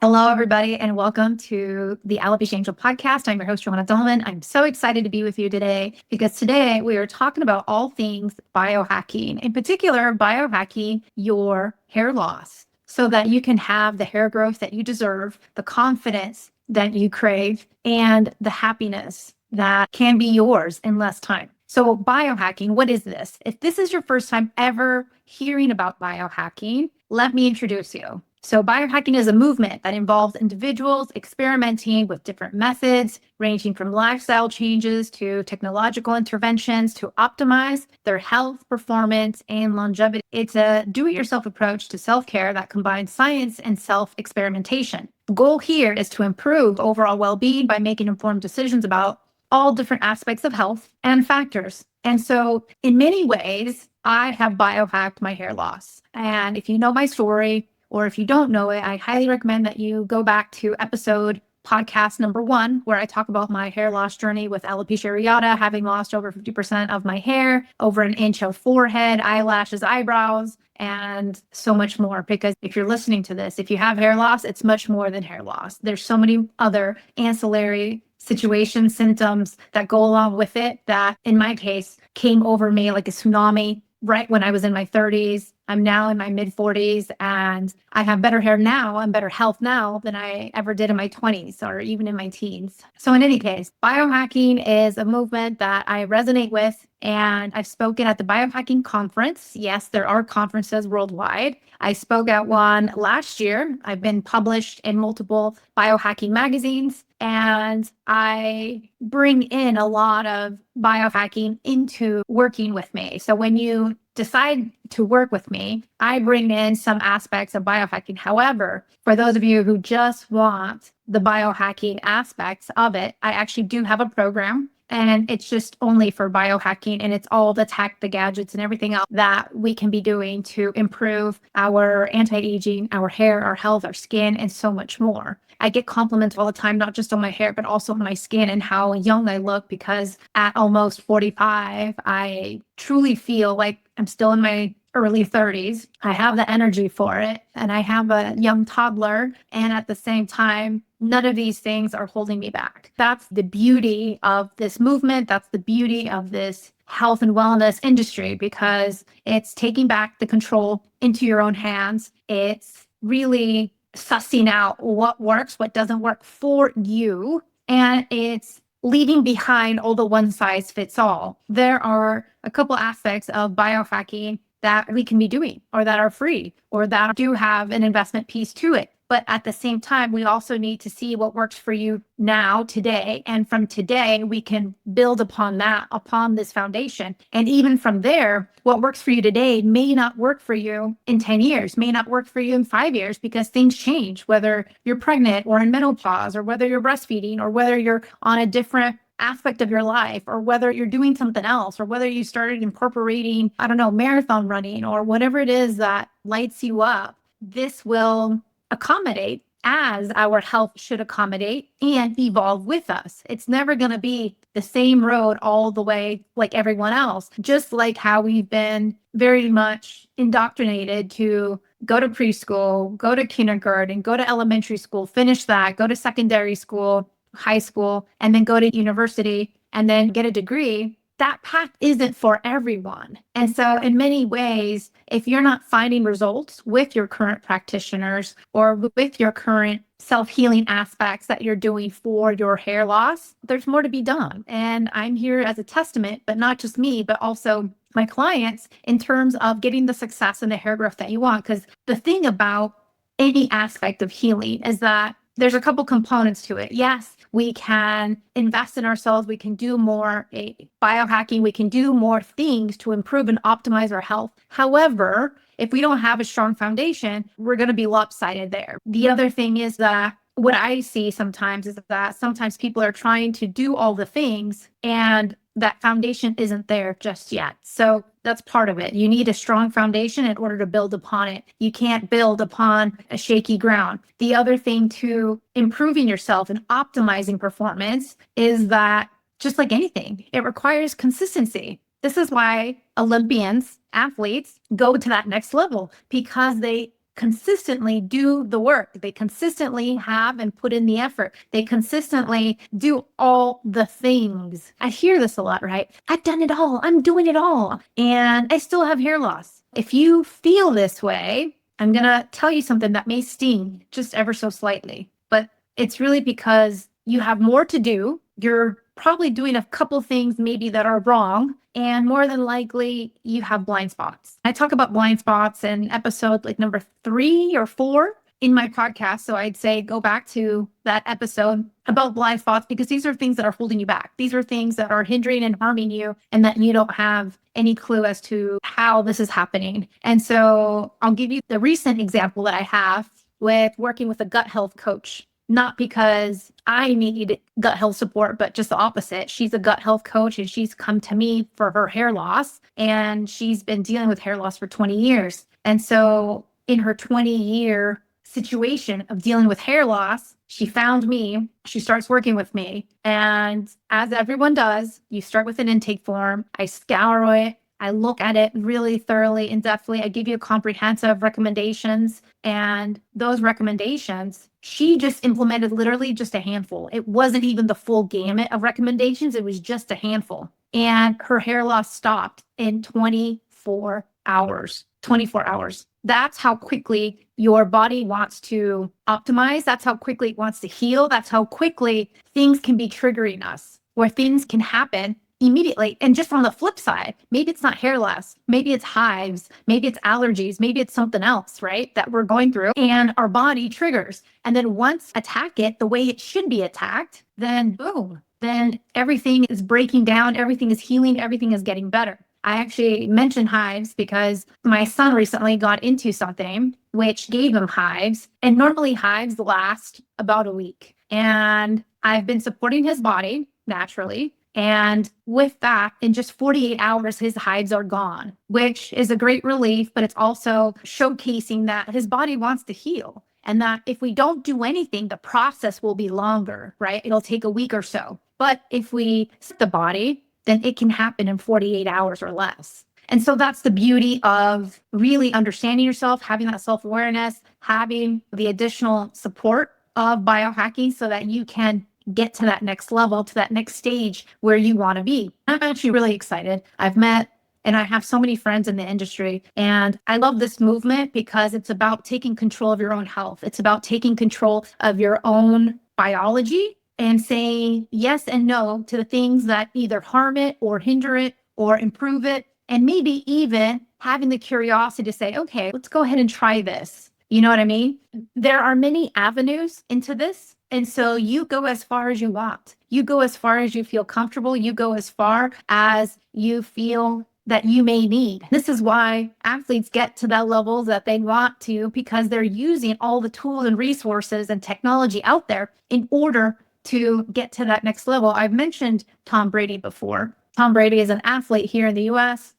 Hello, everybody, and welcome to the Alopecia 𝐬𝐿 podcast. I'm your host, Joanna Dolman. I'm so excited to be with you today because today we are talking about all things biohacking, in particular, biohacking your hair loss so that you can have the hair growth that you deserve, the confidence that you crave, and the happiness that can be yours in less time. So biohacking, what is this? If this is your first time ever hearing about biohacking, let me introduce you. So biohacking is a movement that involves individuals experimenting with different methods, ranging from lifestyle changes to technological interventions to optimize their health, performance, and longevity. It's a do-it-yourself approach to self-care that combines science and self-experimentation. The goal here is to improve overall well-being by making informed decisions about all different aspects of health and factors. And so in many ways, I have biohacked my hair loss. And if you know my story, or if you don't know it, I highly recommend that you go back to podcast number 1, where I talk about my hair loss journey with alopecia areata, having lost over 50% of my hair, over an inch of forehead, eyelashes, eyebrows, and so much more. Because if you're listening to this, if you have hair loss, it's much more than hair loss. There's so many other ancillary situations, symptoms that go along with it that, in my case, came over me like a tsunami right when I was in my 30s. I'm now in my mid 40s and I have better hair now and better health now than I ever did in my 20s or even in my teens. So in any case, biohacking is a movement that I resonate with, and I've spoken at the biohacking conference. Yes, there are conferences worldwide. I spoke at one last year. I've been published in multiple biohacking magazines, and I bring in a lot of biohacking into working with me. So when you decide to work with me, I bring in some aspects of biohacking. However, for those of you who just want the biohacking aspects of it, I actually do have a program, and it's just only for biohacking, and it's all the tech, the gadgets, and everything else that we can be doing to improve our anti-aging, our hair, our health, our skin, and so much more. I get compliments all the time, not just on my hair, but also on my skin and how young I look, because at almost 45, I truly feel like I'm still in my early 30s. I have the energy for it, and I have a young toddler, and at the same time, none of these things are holding me back. That's the beauty of this movement. That's the beauty of this health and wellness industry, because it's taking back the control into your own hands. It's really sussing out what works, what doesn't work for you, and it's leaving behind all the one size fits all. There are a couple aspects of biohacking that we can be doing, or that are free, or that do have an investment piece to it. But at the same time, we also need to see what works for you now, today. And from today, we can build upon that, upon this foundation. And even from there, what works for you today may not work for you in 10 years, may not work for you in 5 years, because things change, whether you're pregnant or in menopause, or whether you're breastfeeding, or whether you're on a different aspect of your life, or whether you're doing something else, or whether you started incorporating, I don't know, marathon running, or whatever it is that lights you up. This will accommodate as our health should accommodate and evolve with us. It's never going to be the same road all the way like everyone else, just like how we've been very much indoctrinated to go to preschool, go to kindergarten, go to elementary school, finish that, go to secondary school, high school, and then go to university and then get a degree. That path isn't for everyone. And so in many ways, if you're not finding results with your current practitioners or with your current self-healing aspects that you're doing for your hair loss, there's more to be done. And I'm here as a testament, but not just me, but also my clients, in terms of getting the success and the hair growth that you want. Because the thing about any aspect of healing is that there's a couple components to it. Yes, we can invest in ourselves. We can do more biohacking. We can do more things to improve and optimize our health. However, if we don't have a strong foundation, we're going to be lopsided there. The other thing is that what I see sometimes is that sometimes people are trying to do all the things and that foundation isn't there just yet. So that's part of it. You need a strong foundation in order to build upon it. You can't build upon a shaky ground. The other thing to improving yourself and optimizing performance is that, just like anything, it requires consistency. This is why Olympians, athletes, go to that next level, because they consistently do the work. They consistently have and put in the effort. They consistently do all the things. I hear this a lot, right? I've done it all. I'm doing it all. And I still have hair loss. If you feel this way, I'm going to tell you something that may sting just ever so slightly, but it's really because you have more to do. You're probably doing a couple things maybe that are wrong, and more than likely you have blind spots. I talk about blind spots in episode like number 3 or 4 in my podcast. So I'd say go back to that episode about blind spots, because these are things that are holding you back. These are things that are hindering and harming you, and that you don't have any clue as to how this is happening. And so I'll give you the recent example that I have with working with a gut health coach. Not because I need gut health support, but just the opposite. She's a gut health coach, and she's come to me for her hair loss, and she's been dealing with hair loss for 20 years. And so in her 20-year situation of dealing with hair loss, she found me, she starts working with me. And as everyone does, you start with an intake form. I scour it. I look at it really thoroughly and depthly. I give you comprehensive recommendations, and those recommendations, she just implemented literally just a handful. It wasn't even the full gamut of recommendations. It was just a handful. And her hair loss stopped in 24 hours. 24 hours. That's how quickly your body wants to optimize. That's how quickly it wants to heal. That's how quickly things can be triggering us, where things can happen immediately. And just on the flip side, maybe it's not hair loss, maybe it's hives, maybe it's allergies, maybe it's something else, right, that we're going through, and our body triggers. And then once attack it the way it should be attacked, then boom, then everything is breaking down, everything is healing, everything is getting better. I actually mentioned hives because my son recently got into something which gave him hives, and normally hives last about a week. And I've been supporting his body naturally. And with that, in just 48 hours, his hives are gone, which is a great relief, but it's also showcasing that his body wants to heal, and that if we don't do anything, the process will be longer, right? It'll take a week or so. But if we sit the body, then it can happen in 48 hours or less. And so that's the beauty of really understanding yourself, having that self-awareness, having the additional support of biohacking so that you can get to that next level, to that next stage where you want to be. I'm actually really excited. I've met and I have so many friends in the industry, and I love this movement because it's about taking control of your own health. It's about taking control of your own biology and saying yes and no to the things that either harm it or hinder it or improve it. And maybe even having the curiosity to say, okay, let's go ahead and try this. You know what I mean? There are many avenues into this. And so you go as far as you want. You go as far as you feel comfortable. You go as far as you feel that you may need. This is why athletes get to that level that they want to, because they're using all the tools and resources and technology out there in order to get to that next level. I've mentioned Tom Brady before. Tom Brady is an athlete here in the US,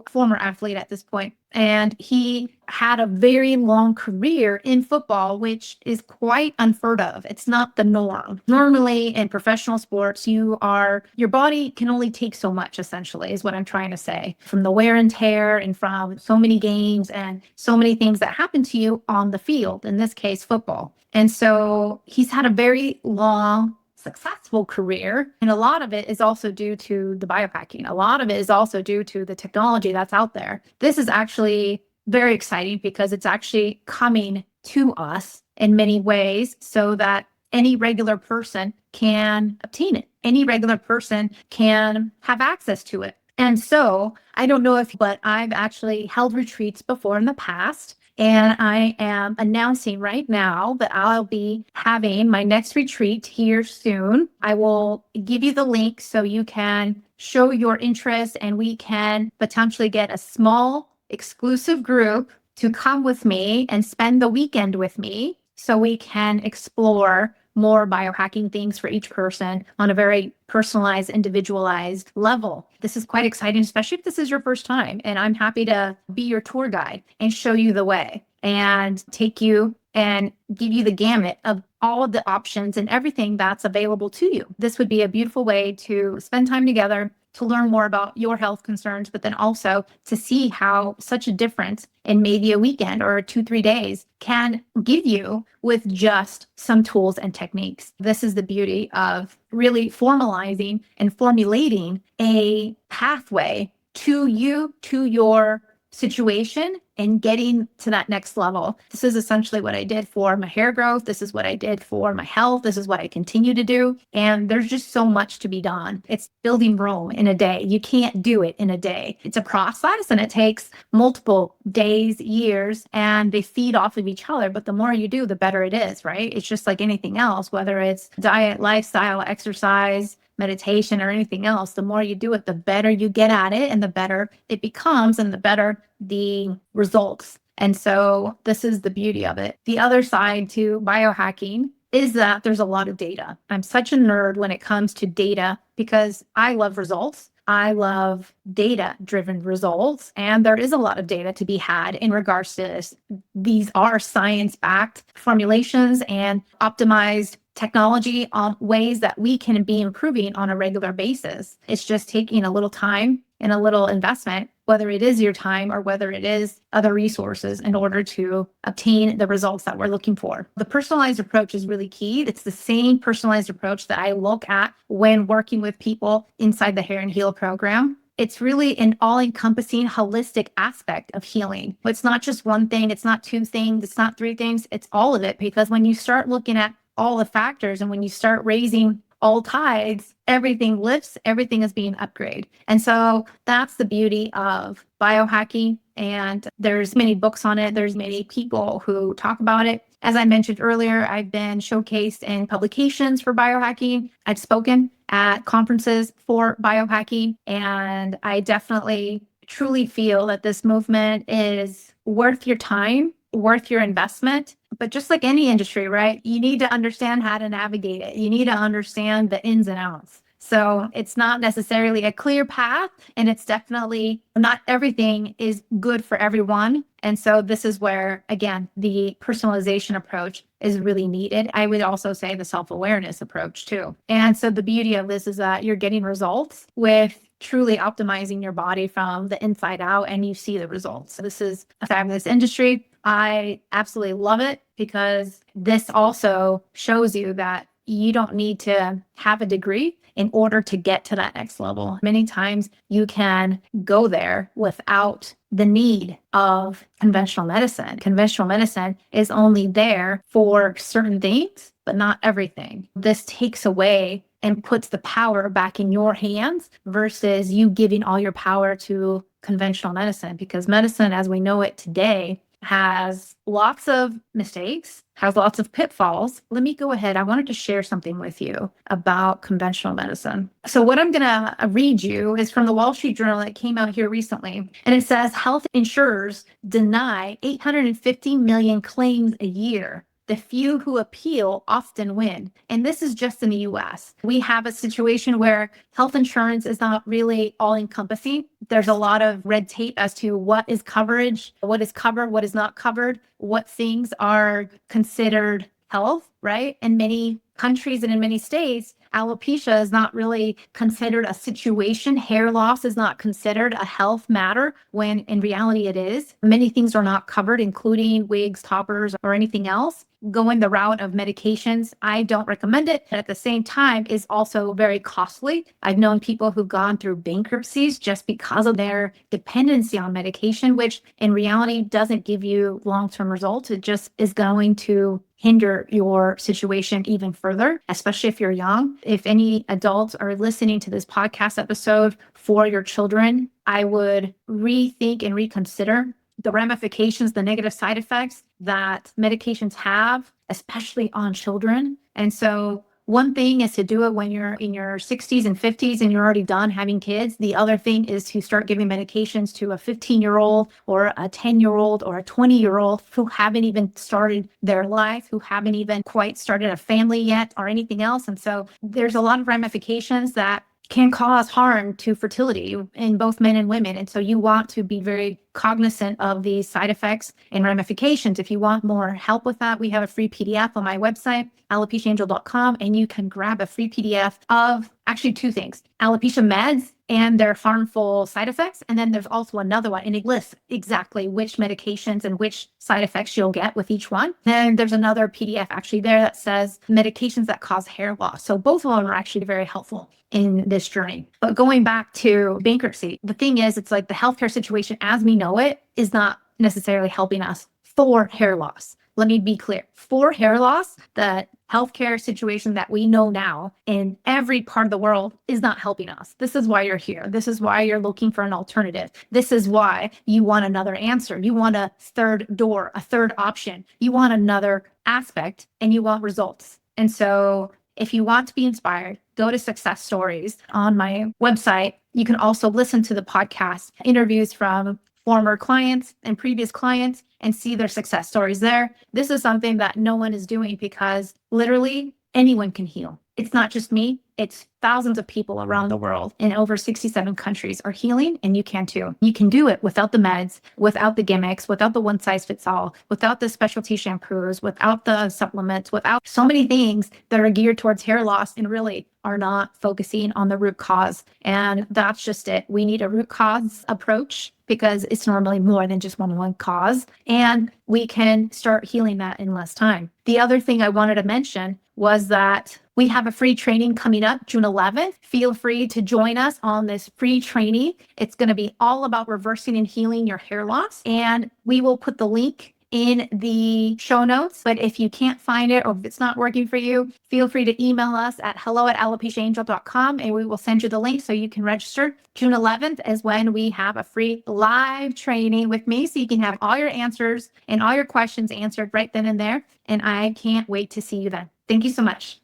former athlete at this point, and he had a very long career in football, which is quite unheard of. It's not the norm. Normally in professional sports, your body can only take so much, essentially, is what I'm trying to say, from the wear and tear and from so many games and so many things that happen to you on the field, in this case, football. And so he's had a very long, successful career. And a lot of it is also due to the biohacking. A lot of it is also due to the technology that's out there. This is actually very exciting because it's actually coming to us in many ways so that any regular person can obtain it. Any regular person can have access to it. And so I don't know but I've actually held retreats before in the past. And I am announcing right now that I'll be having my next retreat here soon. I will give you the link so you can show your interest, and we can potentially get a small exclusive group to come with me and spend the weekend with me so we can explore more biohacking things for each person on a very personalized, individualized level. This is quite exciting, especially if this is your first time. And I'm happy to be your tour guide and show you the way and take you and give you the gamut of all of the options and everything that's available to you. This would be a beautiful way to spend time together, to learn more about your health concerns, but then also to see how such a difference in maybe a weekend or 2, 3 days can give you with just some tools and techniques. This is the beauty of really formalizing and formulating a pathway to you, to your situation, and getting to that next level. This is essentially what I did for my hair growth. This is what I did for my health. This is what I continue to do. And there's just so much to be done. It's building Rome in a day. You can't do it in a day. It's a process and it takes multiple days, years, and they feed off of each other. But the more you do, the better it is, right? It's just like anything else, whether it's diet, lifestyle, exercise, meditation, or anything else. The more you do it, the better you get at it and the better it becomes and the better the results. And so this is the beauty of it. The other side to biohacking is that there's a lot of data. I'm such a nerd when it comes to data because I love results. I love data-driven results, and there is a lot of data to be had in regards to this. These are science-backed formulations and optimized technology on ways that we can be improving on a regular basis. It's just taking a little time and a little investment, whether it is your time or whether it is other resources, in order to obtain the results that we're looking for. The personalized approach is really key. It's the same personalized approach that I look at when working with people inside the Hair and Heal program. It's really an all-encompassing, holistic aspect of healing. It's not just one thing. It's not two things. It's not three things. It's all of it, because when you start looking at all the factors and when you start raising all tides, everything lifts, everything is being upgraded. And so that's the beauty of biohacking. And there's many books on it. There's many people who talk about it. As I mentioned earlier, I've been showcased in publications for biohacking. I've spoken at conferences for biohacking. And I definitely truly feel that this movement is worth your time, worth your investment. But just like any industry, right? You need to understand how to navigate it. You need to understand the ins and outs. So it's not necessarily a clear path, and it's definitely not everything is good for everyone. And so this is where, again, the personalization approach is really needed. I would also say the self-awareness approach too. And so the beauty of this is that you're getting results with truly optimizing your body from the inside out, and you see the results. So this is a fabulous industry. I absolutely love it, because this also shows you that you don't need to have a degree in order to get to that next level. Many times you can go there without the need of conventional medicine. Conventional medicine is only there for certain things, but not everything. This takes away and puts the power back in your hands versus you giving all your power to conventional medicine, because medicine as we know it today has lots of mistakes, has lots of pitfalls. Let me go ahead. I wanted to share something with you about conventional medicine. So what I'm going to read you is from the Wall Street Journal that came out here recently. And it says, health insurers deny 850 million claims a year. The few who appeal often win. And this is just in the US. We have a situation where health insurance is not really all encompassing. There's a lot of red tape as to what is coverage, what is covered, what is not covered, what things are considered health, right? In many countries and in many states, alopecia is not really considered a situation. Hair loss is not considered a health matter, when in reality it is. Many things are not covered, including wigs, toppers, or anything else. Going the route of medications, I don't recommend it. But at the same time, is also very costly. I've known people who've gone through bankruptcies just because of their dependency on medication, which in reality doesn't give you long-term results. It just is going to hinder your situation even further, especially if you're young. If any adults are listening to this podcast episode for your children, I would rethink and reconsider the ramifications, the negative side effects that medications have, especially on children. And so one thing is to do it when you're in your 60s and 50s and you're already done having kids. The other thing is to start giving medications to a 15-year-old or a 10-year-old or a 20-year-old who haven't even started their life, who haven't even quite started a family yet or anything else. And so there's a lot of ramifications that can cause harm to fertility in both men and women. And so you want to be very cognizant of the side effects and ramifications. If you want more help with that, we have a free PDF on my website, alopecia-angel.com, and you can grab a free PDF of actually two things: alopecia meds and their harmful side effects. And then there's also another one, and it lists exactly which medications and which side effects you'll get with each one. Then there's another PDF actually there that says medications that cause hair loss. So both of them are actually very helpful in this journey. But going back to bankruptcy, the thing is, it's like the healthcare situation as we know it is not necessarily helping us for hair loss. Let me be clear. For hair loss, the healthcare situation that we know now in every part of the world is not helping us. This is why you're here. This is why you're looking for an alternative. This is why you want another answer. You want a third door, a third option. You want another aspect, and you want results. And so if you want to be inspired, go to Success Stories on my website. You can also listen to the podcast interviews from former clients and previous clients and see their success stories there. This is something that no one is doing because literally anyone can heal. It's not just me. It's thousands of people around the world in over 67 countries are healing, and you can too. You can do it without the meds, without the gimmicks, without the one size fits all, without the specialty shampoos, without the supplements, without so many things that are geared towards hair loss and really are not focusing on the root cause. And that's just it. We need a root cause approach because it's normally more than just one cause, and we can start healing that in less time. The other thing I wanted to mention was that we have a free training coming up June 11th. Feel free to join us on this free training. It's going to be all about reversing and healing your hair loss. And we will put the link in the show notes. But if you can't find it or if it's not working for you, feel free to email us at hello@alopecia-angel.com and we will send you the link so you can register. June 11th is when we have a free live training with me so you can have all your answers and all your questions answered right then and there. And I can't wait to see you then. Thank you so much.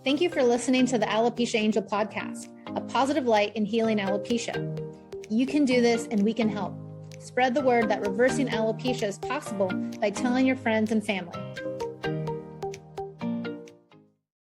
Thank you for listening to the Alopecia Angel podcast, a positive light in healing alopecia. You can do this and we can help. Spread the word that reversing alopecia is possible by telling your friends and family.